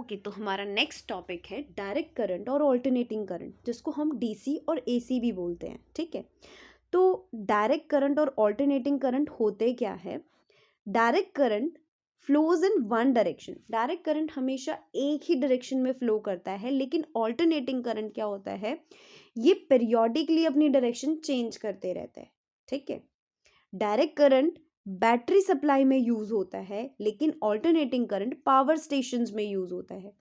Okay, तो हमारा next topic है डायरेक्ट करंट और ऑल्टरनेटिंग करंट, जिसको हम डीसी और एसी भी बोलते हैं। ठीक है, तो डायरेक्ट करंट और ऑल्टरनेटिंग करंट होते क्या है? Direct current flows in one direction. Direct current हमेशा एक ही डायरेक्शन में फ्लो करता है, लेकिन ऑल्टरनेटिंग करंट क्या होता है, ये पीरियोडिकली अपनी डायरेक्शन चेंज करते रहता है। ठीक है, डायरेक्ट करंट बैटरी सप्लाई में यूज होता है, लेकिन ऑल्टरनेटिंग करंट पावर स्टेशंस में यूज होता है।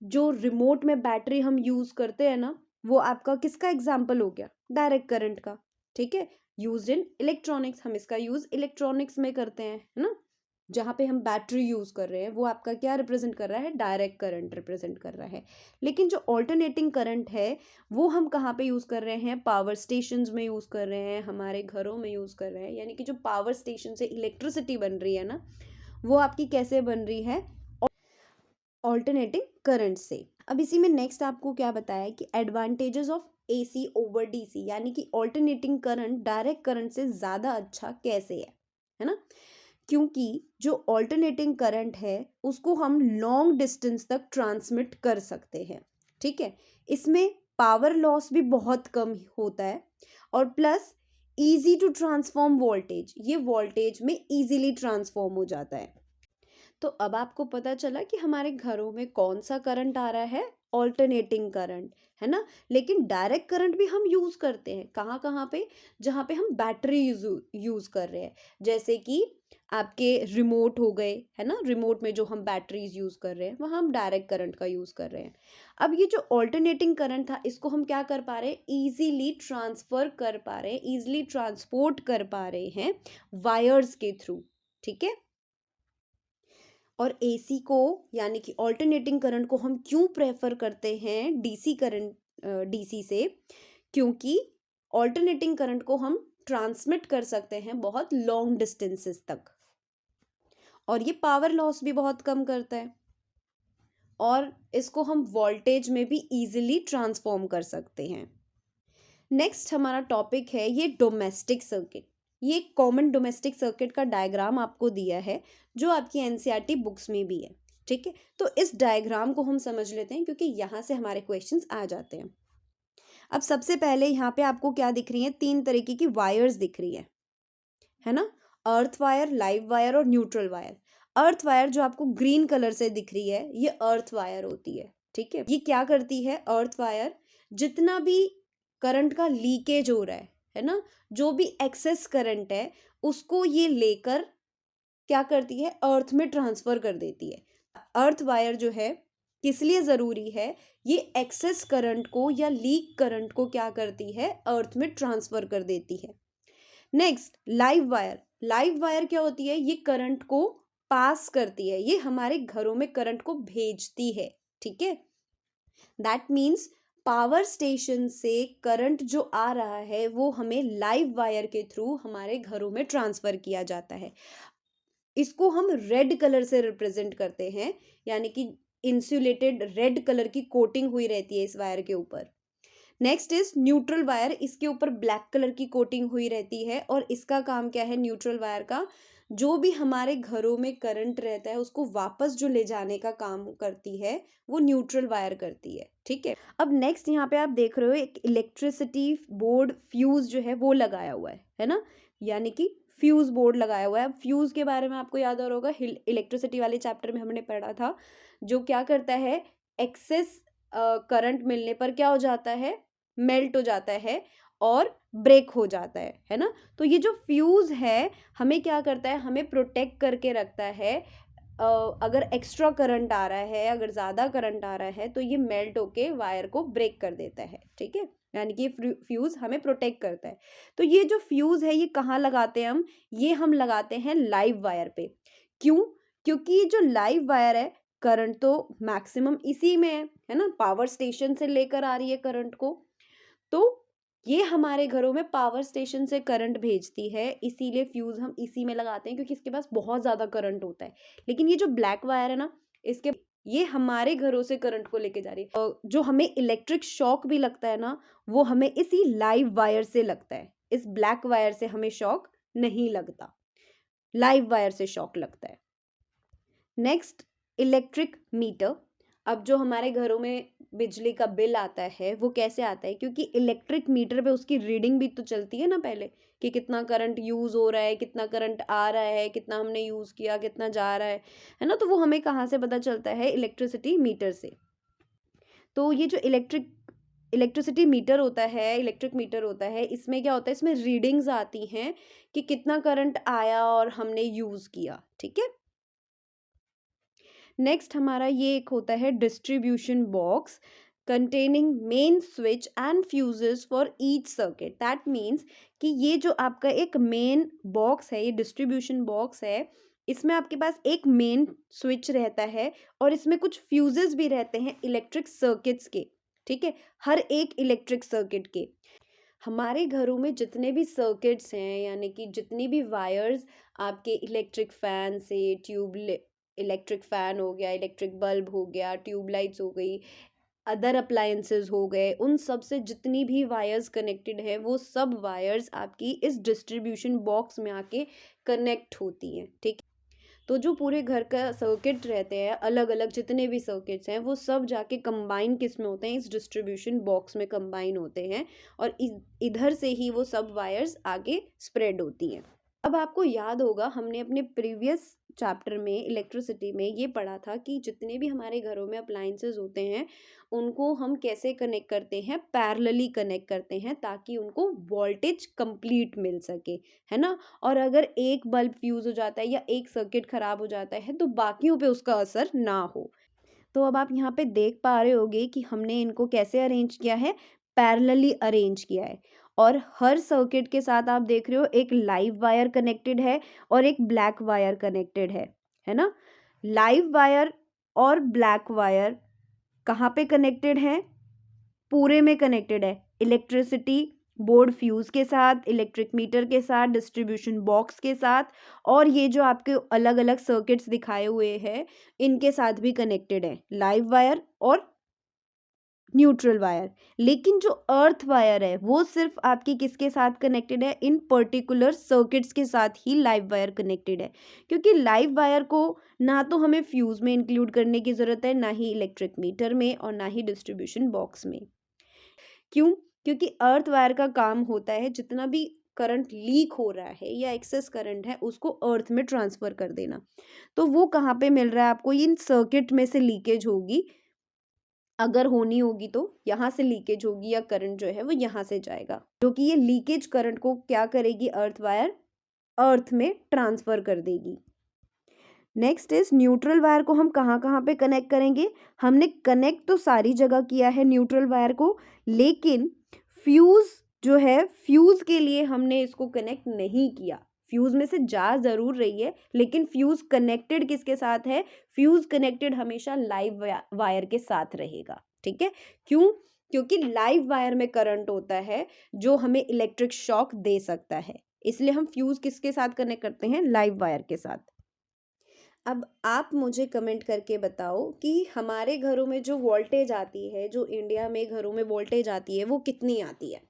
जो रिमोट में बैटरी हम यूज करते हैं ना, वो आपका किसका एग्जाम्पल हो गया? डायरेक्ट करंट का। ठीक है, यूज इन इलेक्ट्रॉनिक्स, हम इसका यूज इलेक्ट्रॉनिक्स में करते हैं, है ना। जहाँ पे हम बैटरी यूज कर रहे हैं वो आपका क्या रिप्रेजेंट कर रहा है? डायरेक्ट करंट रिप्रेजेंट कर रहा है। लेकिन जो ऑल्टरनेटिंग करंट है वो हम कहाँ पे यूज कर रहे हैं? पावर स्टेशंस में यूज कर रहे हैं, हमारे घरों में यूज कर रहे हैं। यानी कि जो पावर स्टेशन से इलेक्ट्रिसिटी बन रही है ना, वो आपकी कैसे बन रही है? ऑल्टरनेटिंग करंट से। अब इसी में नेक्स्ट आपको क्या बताया कि advantages of AC over DC, यानी कि ऑल्टरनेटिंग करंट डायरेक्ट करंट से ज़्यादा अच्छा कैसे है ना। क्योंकि जो ऑल्टरनेटिंग करंट है उसको हम लॉन्ग डिस्टेंस तक ट्रांसमिट कर सकते हैं। ठीक है, इसमें पावर लॉस भी बहुत कम होता है, और plus easy to transform voltage, ये वोल्टेज में इजीली ट्रांसफॉर्म हो जाता है। तो अब आपको पता चला कि हमारे घरों में कौन सा करंट आ रहा है? ऑल्टरनेटिंग करंट, है ना। लेकिन डायरेक्ट करंट भी हम यूज करते हैं कहाँ कहाँ पे? जहाँ पे हम बैटरी यूज कर रहे हैं, जैसे कि आपके रिमोट हो गए, है ना। रिमोट में जो हम बैटरीज यूज कर रहे हैं वहाँ हम डायरेक्ट करंट का यूज कर रहे हैं। अब ये जो ऑल्टरनेटिंग करंट था, इसको हम क्या कर पा रहे हैं? इजीली ट्रांसफर कर पा रहे हैं, इजीली ट्रांसपोर्ट कर पा रहे हैं वायर्स के थ्रू। ठीक है, और एसी को यानी कि ऑल्टरनेटिंग करंट को हम क्यों प्रेफर करते हैं डीसी करंट, डीसी से? क्योंकि ऑल्टरनेटिंग करंट को हम ट्रांसमिट कर सकते हैं बहुत लॉन्ग डिस्टेंसेस तक, और ये पावर लॉस भी बहुत कम करता है, और इसको हम वोल्टेज में भी इजीली ट्रांसफॉर्म कर सकते हैं। नेक्स्ट हमारा टॉपिक है ये डोमेस्टिक सर्किट। ये कॉमन डोमेस्टिक सर्किट का डायग्राम आपको दिया है, जो आपकी एनसीईआरटी बुक्स में भी है। ठीक है, तो इस डायग्राम को हम समझ लेते हैं, क्योंकि यहाँ से हमारे क्वेश्चंस आ जाते हैं। अब सबसे पहले यहाँ पे आपको क्या दिख रही है? 3 तरीके की वायर्स दिख रही है ना। अर्थ वायर, लाइव वायर और न्यूट्रल वायर। अर्थ वायर जो आपको ग्रीन कलर से दिख रही है, ये अर्थ वायर होती है। ठीक है, ये क्या करती है? अर्थ वायर जितना भी करंट का लीकेज हो रहा है ना, जो भी एक्सेस करंट है उसको ये लेकर क्या करती है? अर्थ में ट्रांसफर कर देती है। अर्थ वायर जो है किस लिए ज़रूरी है? ये एक्सेस करंट को या लीक करंट को क्या करती है? अर्थ में ट्रांसफर कर देती है। Next live wire. Live wire क्या होती है? ये करंट को पास करती है, ये हमारे घरों में करंट को भेजती है। ठीक है, दैट मीन्स पावर स्टेशन से करंट जो आ रहा है वो हमें लाइव वायर के थ्रू हमारे घरों में ट्रांसफर किया जाता है। इसको हम रेड कलर से रिप्रेजेंट करते हैं, यानी कि इंसुलेटेड रेड कलर की कोटिंग हुई रहती है इस वायर के ऊपर। Next is neutral wire. इसके ऊपर ब्लैक कलर की कोटिंग हुई रहती है, और इसका काम क्या है न्यूट्रल वायर का? जो भी हमारे घरों में करंट रहता है उसको वापस जो ले जाने का काम करती है वो न्यूट्रल वायर करती है। ठीक है, अब नेक्स्ट यहाँ पे आप देख रहे हो एक इलेक्ट्रिसिटी बोर्ड फ्यूज जो है वो लगाया हुआ है ना। यानी कि फ्यूज बोर्ड लगाया हुआ है। अब फ्यूज के बारे में आपको याद आ रहा होगा, इलेक्ट्रिसिटी वाले चैप्टर में हमने पढ़ा था। जो क्या करता है, एक्सेस करंट मिलने पर क्या हो जाता है? मेल्ट हो जाता है और ब्रेक हो जाता है ना। तो ये जो फ्यूज है हमें क्या करता है? हमें प्रोटेक्ट करके रखता है। अगर एक्स्ट्रा करंट आ रहा है, अगर ज़्यादा करंट आ रहा है, तो ये मेल्ट होके वायर को ब्रेक कर देता है। ठीक है, यानी कि फ्यूज हमें प्रोटेक्ट करता है। तो ये जो फ्यूज है ये कहाँ लगाते हैं हम? ये हम लगाते हैं लाइव वायर पे। क्यों? क्योंकि जो लाइव वायर है, करंट तो मैक्सिमम इसी में है ना, पावर स्टेशन से लेकर आ रही है करंट को। तो ये हमारे घरों में पावर स्टेशन से करंट भेजती है, इसीलिए फ्यूज हम इसी में लगाते हैं, क्योंकि इसके पास बहुत ज़्यादा करंट होता है। लेकिन ये जो ब्लैक वायर है ना, इसके ये हमारे घरों से करंट को लेके जा रही है। जो हमें इलेक्ट्रिक शॉक भी लगता है ना, वो हमें इसी लाइव वायर से लगता है। इस ब्लैक वायर से हमें शॉक नहीं लगता, लाइव वायर से शॉक लगता है। Next electric meter. अब जो हमारे घरों में बिजली का बिल आता है वो कैसे आता है, क्योंकि इलेक्ट्रिक मीटर पे उसकी रीडिंग भी तो चलती है ना पहले, कि कितना करंट यूज़ हो रहा है, कितना करंट आ रहा है, कितना हमने यूज़ किया, कितना जा रहा है ना। तो वो हमें कहाँ से पता चलता है, इलेक्ट्रिसिटी मीटर से। तो ये जो इलेक्ट्रिसिटी मीटर होता है, इलेक्ट्रिक मीटर होता है, इसमें क्या होता है, इसमें रीडिंग्स आती हैं कि कितना करंट आया और हमने यूज़ किया, ठीक है। नेक्स्ट हमारा ये एक होता है distribution box containing main switch and fuses for each circuit. That means कि ये जो आपका एक मेन बॉक्स है, ये डिस्ट्रीब्यूशन बॉक्स है, इसमें आपके पास एक मेन स्विच रहता है और इसमें कुछ फ्यूजेस भी रहते हैं इलेक्ट्रिक सर्किट्स के, ठीक है, हर एक इलेक्ट्रिक सर्किट के। हमारे घरों में जितने भी सर्किट्स हैं, यानी कि जितनी भी वायर्स आपके इलेक्ट्रिक फैन से इलेक्ट्रिक फैन हो गया, इलेक्ट्रिक बल्ब हो गया, ट्यूबलाइट्स हो गई, अदर अप्लायंसेस हो गए, उन सब से जितनी भी वायर्स कनेक्टेड है वो सब वायर्स आपकी इस डिस्ट्रीब्यूशन बॉक्स में आके कनेक्ट होती हैं, ठीक। तो जो पूरे घर का सर्किट रहते हैं, अलग अलग जितने भी सर्किट्स हैं, वो सब जाके कंबाइन किस में होते हैं, इस डिस्ट्रीब्यूशन बॉक्स में कंबाइन होते हैं और इधर से ही वो सब वायर्स आगे स्प्रेड होती हैं। अब आपको याद होगा, हमने अपने प्रीवियस चैप्टर में इलेक्ट्रिसिटी में ये पढ़ा था कि जितने भी हमारे घरों में अप्लायंसेस होते हैं उनको हम कैसे कनेक्ट करते हैं, पैरेलली कनेक्ट करते हैं, ताकि उनको वोल्टेज कंप्लीट मिल सके, है ना। और अगर एक बल्ब फ्यूज हो जाता है या एक सर्किट खराब हो जाता है तो बाकियों पे उसका असर ना हो। तो अब आप यहाँ पे देख पा रहे होगे कि हमने इनको कैसे अरेंज किया है, पैरेलली अरेंज किया है। और हर सर्किट के साथ आप देख रहे हो एक लाइव वायर कनेक्टेड है और एक ब्लैक वायर कनेक्टेड है ना। लाइव वायर और ब्लैक वायर कहाँ पे कनेक्टेड है, पूरे में कनेक्टेड है, इलेक्ट्रिसिटी बोर्ड फ्यूज के साथ, इलेक्ट्रिक मीटर के साथ, डिस्ट्रीब्यूशन बॉक्स के साथ, और ये जो आपके अलग अलग सर्किट्स दिखाए हुए हैं इनके साथ भी कनेक्टेड है, लाइव वायर और न्यूट्रल वायर। लेकिन जो अर्थ वायर है वो सिर्फ आपकी किसके साथ कनेक्टेड है, इन पर्टिकुलर सर्किट्स के साथ ही लाइव वायर कनेक्टेड है। क्योंकि लाइव वायर को ना तो हमें फ्यूज में इंक्लूड करने की ज़रूरत है, ना ही इलेक्ट्रिक मीटर में, और ना ही डिस्ट्रीब्यूशन बॉक्स में। क्यों? क्योंकि अर्थ वायर का काम होता है जितना भी करंट लीक हो रहा है या एक्सेस करंट है उसको अर्थ में ट्रांसफ़र कर देना। तो वो कहाँ पे मिल रहा है आपको, इन सर्किट में से लीकेज होगी, अगर होनी होगी तो यहाँ से लीकेज होगी या करंट जो है वो यहाँ से जाएगा, जो कि ये लीकेज करंट को क्या करेगी, अर्थ वायर अर्थ में ट्रांसफ़र कर देगी। नेक्स्ट इज न्यूट्रल वायर को हम कहाँ कहाँ पे कनेक्ट करेंगे। हमने कनेक्ट तो सारी जगह किया है न्यूट्रल वायर को, लेकिन फ्यूज़ जो है, फ्यूज़ के लिए हमने इसको कनेक्ट नहीं किया। फ्यूज़ में से जा ज़रूर रही है, लेकिन फ्यूज़ कनेक्टेड किसके साथ है, फ्यूज़ कनेक्टेड हमेशा लाइव वायर के साथ रहेगा, ठीक है। क्यों? क्योंकि लाइव वायर में करंट होता है जो हमें इलेक्ट्रिक शॉक दे सकता है, इसलिए हम फ्यूज़ किसके साथ कनेक्ट करते हैं, लाइव वायर के साथ। अब आप मुझे कमेंट करके बताओ कि हमारे घरों में जो वोल्टेज आती है, जो इंडिया में घरों में वोल्टेज आती है, वो कितनी आती है।